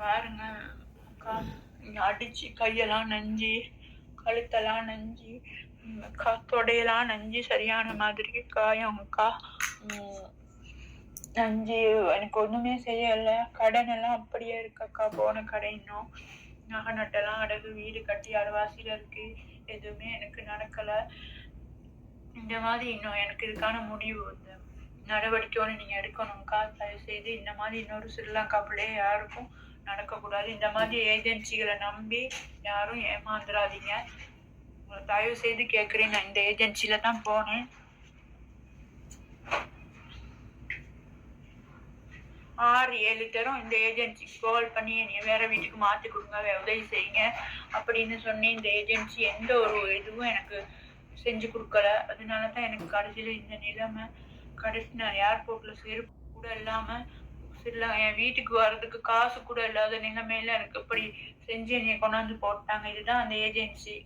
பாருங்க அக்கா, இங்க அடிச்சு கையெல்லாம் நஞ்சு, கழுத்தெல்லாம் நஞ்சு, தொடையெல்லாம் நஞ்சு, சரியான மாதிரி காயம் அக்கா. நஞ்சு எனக்கு ஒண்ணுமே செய்யல. கடன் எல்லாம் அப்படியே இருக்கக்கா. போன கடை இன்னும் நகை நட்டெல்லாம் அடகு, வீடு கட்டி அரைவாசியில இருக்கு. எதுவுமே எனக்கு நடக்கல. இந்த மாதிரி இன்னும் எனக்கு இதுக்கான முடிவு நடவடிக்கை ஒன்று நீங்க எடுக்கணும்க்கா. தயவு செய்து இந்த மாதிரி இன்னொரு ஸ்ரீலங்கா பிள்ளைய யாருக்கும் நடக்கக்கூடாது. இந்த மாதிரி ஏஜென்சிகளை நம்பி யாரும் ஏமாந்துடாதீங்க. தயவு செய்து கேட்குறேன். நான் இந்த ஏஜென்சில தான் போனேன். 6-7 தரம் இந்த ஏஜென்சிக்கு கால் பண்ணி என்னைய வேற வீட்டுக்கு மாற்றி கொடுங்க, உதவி செய்யுங்க அப்படின்னு சொன்னி இந்த ஏஜென்சி எந்த ஒரு இதுவும் எனக்கு செஞ்சு கொடுக்கல. அதனால தான் எனக்கு கடைசியில் இந்த நிலைமை. கடைசி நான் ஏர்போர்ட்ல செருப்பு கூட இல்லாம என் வீட்டுக்கு வர்றதுக்கு காசு கூட இல்லாத நிலைமையில எனக்கு இப்படி செஞ்சு என்னைய கொண்டாந்து போட்டாங்க. இதுதான் அந்த agency.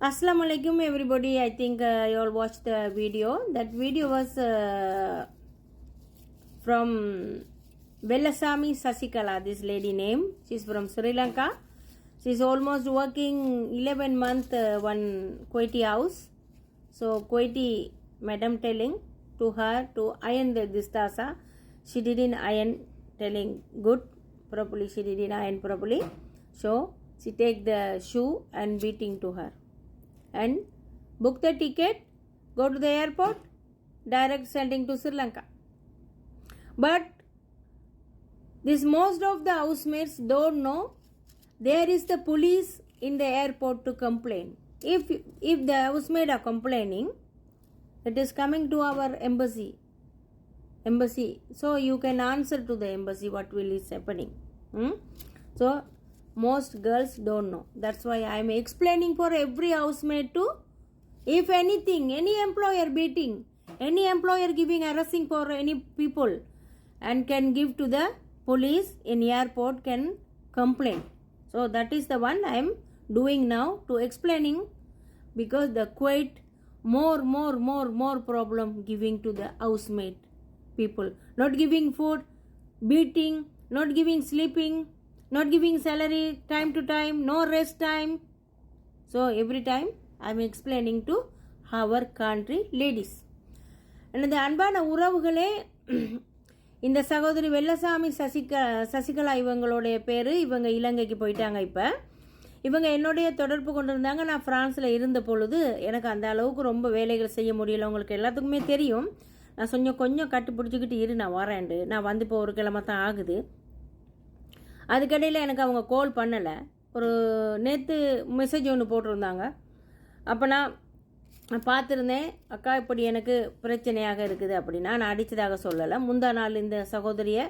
Assalamu alaikum everybody. I think you all watched the video. That video was from Velasamy Sasikala, this lady name. She's from Sri Lanka. She's almost working 11 months one Kuwaiti house. So Kuwaiti madam telling to her to iron this tasa. She didn't iron, telling good properly. She didn't iron properly. So she take the shoe and beating to her. And book the ticket, go to the airport, direct sending to Sri Lanka. But this most of the housemates don't know there is the police in the airport to complain. If the housemaid are complaining, it is coming to our embassy. So you can answer to the embassy what will is happening. So most girls don't know. That's why I am explaining for every housemaid to, if anything, any employer beating, any employer giving arresting for any people and can give to the police in airport, can complain. So that is the one I am doing now to explaining, because the Kuwait more problem giving to the housemaid people. Not giving food, beating, not giving sleeping, not giving salary time to time, no rest time. So every time I am explaining to our country ladies. And the அன்பான உறவுகளே, இந்த சகோதரி வெள்ளசாமி சசிகலா இவங்களுடைய பேர். இவங்க இலங்கைக்கு போயிட்டாங்க. இப்போ இவங்க என்னுடைய தொடர்பு கொண்டிருந்தாங்க. நான் ஃப்ரான்ஸில் இருந்த பொழுது எனக்கு அந்த அளவுக்கு ரொம்ப வேலைகள் செய்ய முடியல. உங்களுக்கு எல்லாத்துக்குமே தெரியும். நான் கொஞ்சம் கட்டு பிடிச்சிக்கிட்டு நான் வரேன்ண்டு. நான் வந்து இப்போ ஒரு கிழமை தான் ஆகுது. அதுக்கடையில் எனக்கு அவங்க கால் பண்ணலை. ஒரு நேற்று மெசேஜ் ஒன்று போட்டிருந்தாங்க. அப்போ நான் பார்த்துருந்தேன், அக்கா இப்படி எனக்கு பிரச்சனையாக இருக்குது அப்படின்னா. நான் அடித்ததாக சொல்லலை. முந்தா நாள் இந்த சகோதரியை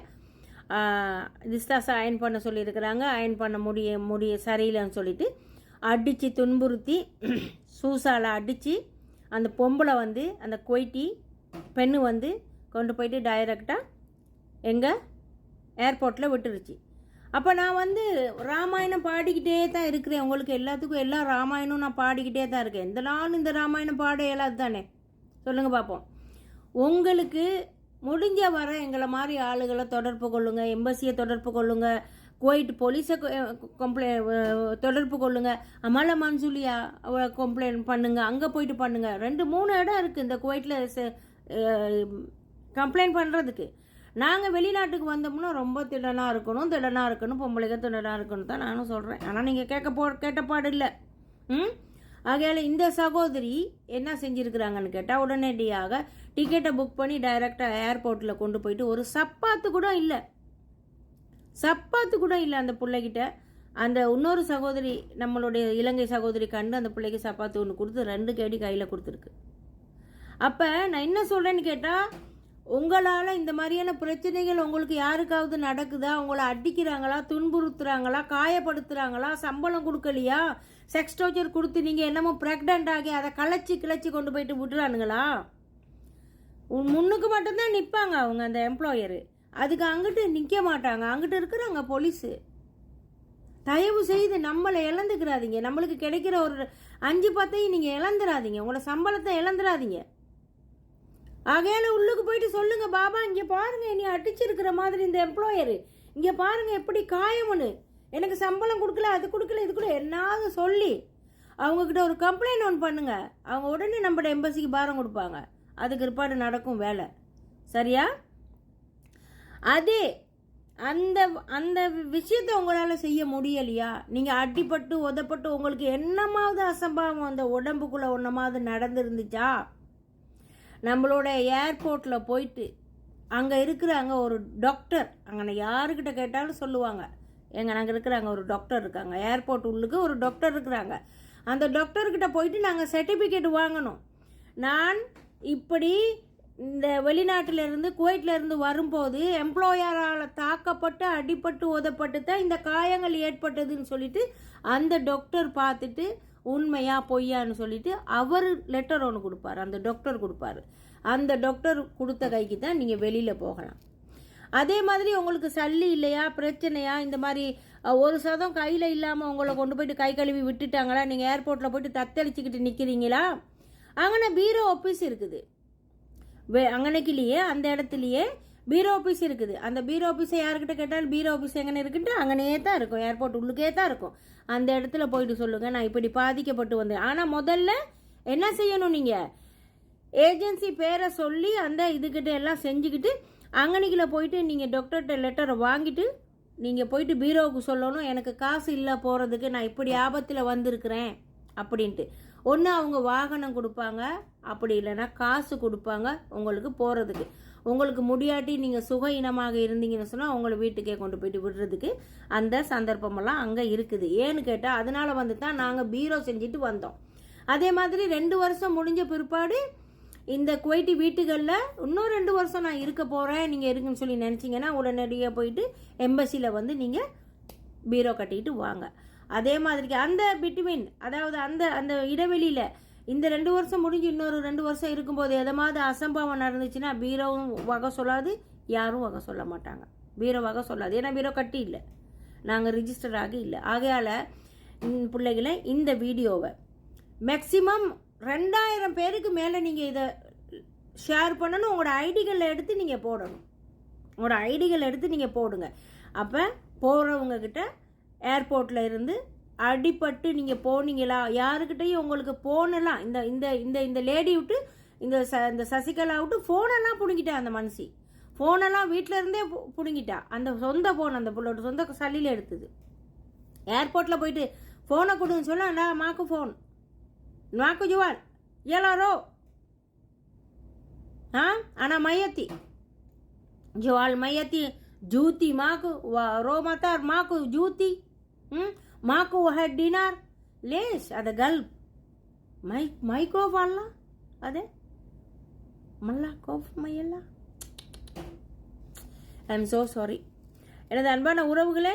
திஸ்தாஸை அயன் பண்ண சொல்லியிருக்கிறாங்க. அயன் பண்ண முடிய சரியில்லைன்னு சொல்லிட்டு அடித்து துன்புறுத்தி சூசால் அடித்து அந்த பொம்பளை வந்து அந்த குவைட்டி பெண்ணு வந்து கொண்டு போயிட்டு டைரெக்டாக எங்கள் ஏர்போர்ட்டில் விட்டுருச்சு. அப்போ நான் வந்து ராமாயணம் பாடிக்கிட்டே தான் இருக்கிறேன். உங்களுக்கு எல்லாத்துக்கும் எல்லா ராமாயணம் நான் பாடிக்கிட்டே தான் இருக்கேன். எந்த நாளும் இந்த ராமாயணம் பாட இயலாது தானே, சொல்லுங்கள் பார்ப்போம். உங்களுக்கு முடிஞ்ச வர எங்களை மாதிரி ஆளுகளை தொடர்பு கொள்ளுங்கள், எம்பசியை தொடர்பு கொள்ளுங்கள், குவைட் போலீஸை தொடர்பு கொள்ளுங்கள், அமல மன்சூலியா கம்ப்ளைண்ட் பண்ணுங்கள், அங்கே போயிட்டு பண்ணுங்கள். 2-3 இடம் இருக்குது இந்த குவைட்டில் கம்ப்ளைண்ட் பண்ணுறதுக்கு. நாங்கள் வெளிநாட்டுக்கு வந்தோம்னா ரொம்ப திடனாக இருக்கணும், பொம்பளைங்க திடனாக இருக்கணும் தான் நானும் சொல்கிறேன். ஆனால் நீங்கள் கேட்டப்பாடு இல்லை. ஆகையால் இந்த சகோதரி என்ன செஞ்சுருக்கிறாங்கன்னு கேட்டால், உடனடியாக டிக்கெட்டை புக் பண்ணி டைரெக்டாக ஏர்போர்ட்டில் கொண்டு போயிட்டு ஒரு சப்பாத்து கூட இல்லை அந்த பிள்ளைகிட்ட. அந்த இன்னொரு சகோதரி, நம்மளுடைய இலங்கை சகோதரி கண்டு அந்த பிள்ளைக்கு சப்பாத்து ஒன்று கொடுத்து 2 கேடி கையில் கொடுத்துருக்கு. அப்போ நான் என்ன சொல்கிறேன்னு கேட்டால், உங்களால் இந்த மாதிரியான பிரச்சனைகள் உங்களுக்கு யாருக்காவது நடக்குதா? உங்களை அடிக்கிறாங்களா, துன்புறுத்துறாங்களா, காயப்படுத்துகிறாங்களா, சம்பளம் கொடுக்கலையா, செக்ஸ் டார்ச்சர் கொடுத்து நீங்கள் என்னமோ ப்ரெக்னென்ட் ஆகி அதை கிளச்சி கொண்டு போயிட்டு விட்டுறானுங்களா? முன்னுக்கு மட்டும்தான் நிற்பாங்க அவங்க அந்த எம்ப்ளாயரு. அதுக்கு அங்கிட்டு நிற்க மாட்டாங்க. அங்கிட்டு இருக்கிறாங்க போலீஸு. தயவு செய்து நம்மளை இழந்துக்கிறாதீங்க. நம்மளுக்கு கிடைக்கிற ஒரு 5-10 நீங்கள் இழந்துடாதீங்க. உங்களோட சம்பளத்தை இழந்துடாதீங்க. ஆகையால உள்ளுக்கு போயிட்டு சொல்லுங்க, பாபா இங்கே பாருங்க நீ அடிச்சிருக்கிற மாதிரி இந்த எம்ப்ளாயரு, இங்கே பாருங்க எப்படி காயம்னு, எனக்கு சம்பளம் கொடுக்கல, அது கொடுக்கல, இது கூட என்னாவது சொல்லி அவங்கக்கிட்ட ஒரு கம்ப்ளைண்ட் ஒன்று பண்ணுங்க. அவங்க உடனே நம்மளோட எம்பசிக்கு பாரம் கொடுப்பாங்க. அதுக்கு ஏற்பாடு நடக்கும் வேலை. சரியா? அதே அந்த அந்த விஷயத்தை உங்களால் செய்ய முடியலையா? நீங்கள் அடிப்பட்டு உதப்பட்டு உங்களுக்கு என்னமாவது அசம்பாவம் அந்த உடம்புக்குள்ளே ஒன்றமாவது நடந்துருந்துச்சா? நம்மளோட ஏர்போர்ட்டில் போயிட்டு அங்கே இருக்கிறாங்க ஒரு டாக்டர், அங்கே யாருக்கிட்ட கேட்டாலும் சொல்லுவாங்க, நாங்கள் இருக்கிறாங்க ஒரு டாக்டர் இருக்காங்க, ஏர்போர்ட் உள்ளுக்கு ஒரு டாக்டர் இருக்கிறாங்க. அந்த டாக்டர்கிட்ட போயிட்டு நாங்கள் சர்டிஃபிகேட் வாங்கணும், நான் இப்படி இந்த வெளிநாட்டிலேருந்து குவைட்லேருந்து வரும்போது எம்ப்ளாயரால் தாக்கப்பட்டு அடிப்பட்டு உதப்பட்டு தான் இந்த காயங்கள் ஏற்பட்டதுன்னு சொல்லிட்டு அந்த டாக்டர் பார்த்துட்டு உண்மையா பொய்யான்னு சொல்லிட்டு அவர் லெட்டர் ஒன்று கொடுப்பார், அந்த டாக்டர் கொடுப்பார். அந்த டாக்டர் கொடுத்த கைக்கு தான் நீங்கள் வெளியில் போகலாம். அதே மாதிரி உங்களுக்கு சல்லி இல்லையா, பிரச்சனையா, இந்த மாதிரி ஒரு சதம் கையில் இல்லாமல் உங்களை கொண்டு போயிட்டு கை கழுவி விட்டுட்டாங்களா, நீங்கள் ஏர்போர்ட்டில் போயிட்டு தத்தளிச்சுக்கிட்டு நிற்கிறீங்களா, அங்கே பீரோ ஆஃபீஸ் இருக்குது. அங்கனைக்குள்ளேயே அந்த இடத்துலையே பீரோ ஆஃபீஸ் இருக்குது. அந்த பீரோ ஆஃபீஸை யாருக்கிட்ட கேட்டாலும் பீரோ ஆஃபீஸ் எங்கே இருக்குன்ட்டு அங்கனையே தான் இருக்கும், ஏர்போர்ட் உள்ளுக்கே தான் இருக்கும். அந்த இடத்துல போயிட்டு சொல்லுங்கள், நான் இப்படி பாதிக்கப்பட்டு வந்தேன். ஆனால் முதல்ல என்ன செய்யணும், நீங்கள் ஏஜென்சி பேரை சொல்லி அந்த இதுக்கிட்ட எல்லாம் செஞ்சுக்கிட்டு அங்கனைக்குள்ள போயிட்டு நீங்கள் டாக்டர்கிட்ட லெட்டரை வாங்கிட்டு நீங்கள் போயிட்டு பீரோவுக்கு சொல்லணும், எனக்கு காசு இல்லை போகிறதுக்கு, நான் இப்படி ஆபத்தில் வந்திருக்கிறேன் அப்படின்ட்டு. ஒன்று அவங்க வாகனம் கொடுப்பாங்க, அப்படி இல்லைன்னா காசு கொடுப்பாங்க உங்களுக்கு போகிறதுக்கு. உங்களுக்கு முடியாட்டி நீங்கள் சுக இனமாக இருந்தீங்கன்னு சொன்னால் உங்களை வீட்டுக்கே கொண்டு போயிட்டு விடுறதுக்கு அந்த சந்தர்ப்பமெல்லாம் அங்கே இருக்குது. ஏன்னு கேட்டால் அதனால் வந்து தான் நாங்கள் பீரோ செஞ்சுட்டு வந்தோம். அதே மாதிரி 2 வருஷம் முடிஞ்ச பிற்பாடு இந்த குவைட்டி வீட்டுகளில் இன்னும் 2 வருஷம் நான் இருக்க போகிறேன் நீங்கள் இருக்குன்னு சொல்லி நினச்சிங்கன்னா உடனடியாக போயிட்டு எம்பசியில் வந்து நீங்கள் பீரோ கட்டிக்கிட்டு வாங்க. அதே மாதிரிக்கு அந்த பிட்வீன், அதாவது அந்த அந்த இடைவெளியில் இந்த 2 வருஷம் முடிஞ்சு இன்னொரு 2 வருஷம் இருக்கும்போது எதமாவது அசம்பாவம் நடந்துச்சுன்னா பீரோவும் வகை சொல்லாது, யாரும் வகை சொல்ல மாட்டாங்க, பீரோ வகை சொல்லாது. ஏன்னா பீரோ கட்டி இல்லை, நாங்கள் ரிஜிஸ்டர் ஆகி இல்லை. ஆகையால் பிள்ளைகளை இந்த வீடியோவை மேக்சிமம் 2000 பேருக்கு மேலே நீங்கள் இதை ஷேர் பண்ணணும். உங்களோட ஐடிகளை எடுத்து நீங்கள் போடணும், உங்களோட ஐடிகளை எடுத்து நீங்கள் போடுங்க. அப்போ போகிறவங்கக்கிட்ட ஏர்போர்ட்டில் இருந்து அடிப்பட்டு நீங்கள் போனீங்களா, யாருக்கிட்டையும் உங்களுக்கு போனலாம், இந்த இந்த இந்த இந்த லேடி விட்டு இந்த சசிகலா விட்டு ஃபோனெல்லாம் பிடுங்கிட்டா. அந்த மனுஷி ஃபோனெல்லாம் வீட்டில் இருந்தே பிடுங்கிட்டா. அந்த சொந்த ஃபோன் அந்த புள்ளோட சொந்த சல்லியில் எடுத்தது. ஏர்போர்ட்டில் போயிட்டு ஃபோனை கொடுன்னு சொன்னா மாக்கு ஃபோன் नाको जुवाल येला रो हाँ आना मयती जुवाल मयती जूती माको रो मतार माको जूती माको है डिनर लेस अद गल्प माइको वाला अदे मल्ला कोफ मयला ஐ எம் ஸோ சாரி. எனது அன்பான உறவுகளே,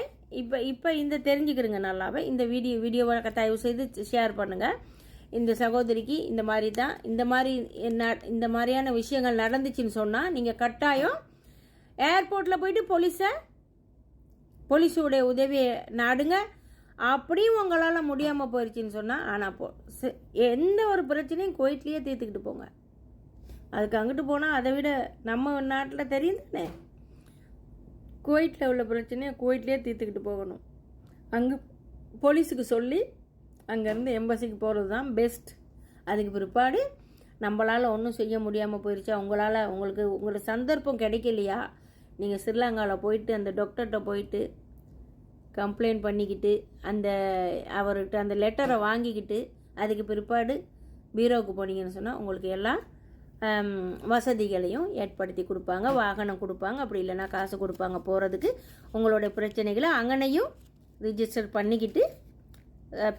இப்போ இந்த தெரிஞ்சுக்கிறங்க நல்லாவே. இந்த வீடியோவை தயவு செய்து ஷேர் பண்ணுங்கள். இந்த சகோதரிக்கு இந்த மாதிரி தான் இந்த மாதிரியான விஷயங்கள் நடந்துச்சுன்னு சொன்னால் நீங்கள் கட்டாயம் ஏர்போர்ட்டில் போயிட்டு போலீஸோடைய உதவியை நாடுங்க. அப்படியும் உங்களால் முடியாமல் போயிடுச்சின்னு சொன்னால் ஆனால் எந்த ஒரு பிரச்சனையும் குவைட்லேயே தீர்த்துக்கிட்டு போங்க. அதுக்கு அங்கிட்டு போனால் அதை விட நம்ம நாட்டில் தெரியும் தானே, குவைட்டில் உள்ள பிரச்சனையை குவைட்லேயே தீர்த்துக்கிட்டு போகணும். அங்கே போலீஸுக்கு சொல்லி அங்கேருந்து எம்பசிக்கு போகிறது தான் பெஸ்ட். அதுக்கு பிற்பாடு நம்மளால் ஒன்றும் செய்ய முடியாமல் போயிடுச்சா, உங்களுக்கு சந்தர்ப்பம் கிடைக்கலையா, நீங்கள் ஸ்ரீலங்காவில் போயிட்டு அந்த டாக்டர்கிட்ட போயிட்டு கம்ப்ளைண்ட் பண்ணிக்கிட்டு அவர்கிட்ட அந்த லெட்டரை வாங்கிக்கிட்டு அதுக்கு பிற்பாடு பீரோவுக்கு போனீங்கன்னு சொன்னால் உங்களுக்கு எல்லாம் வசதிகளையும் ஏற்படுத்தி கொடுப்பாங்க, வாகனம் கொடுப்பாங்க, அப்படி இல்லைன்னா காசு கொடுப்பாங்க போகிறதுக்கு. உங்களுடைய பிரச்சனைகளை அங்கனையும் ரிஜிஸ்டர் பண்ணிக்கிட்டு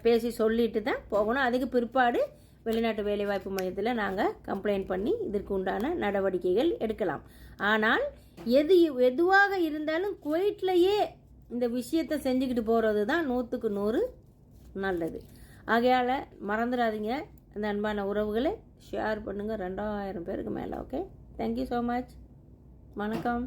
பேசி சொல்லிட்டு தான் போகணும். அதுக்கு பிற்பாடு வெளிநாட்டு வேலைவாய்ப்பு மையத்தில் நாங்கள் கம்ப்ளைண்ட் பண்ணி இதற்கு உண்டான நடவடிக்கைகள் எடுக்கலாம். ஆனால் எதுவாக இருந்தாலும் குவைட்லேயே இந்த விஷயத்தை செஞ்சுக்கிட்டு போகிறது தான் 100க்கு 100 நல்லது. ஆகையால் மறந்துடாதீங்க. அந்த அன்பான உறவுகளை ஷேர் பண்ணுங்கள் 2000 பேருக்கு மேலே. Okay, thank you so much. வணக்கம்.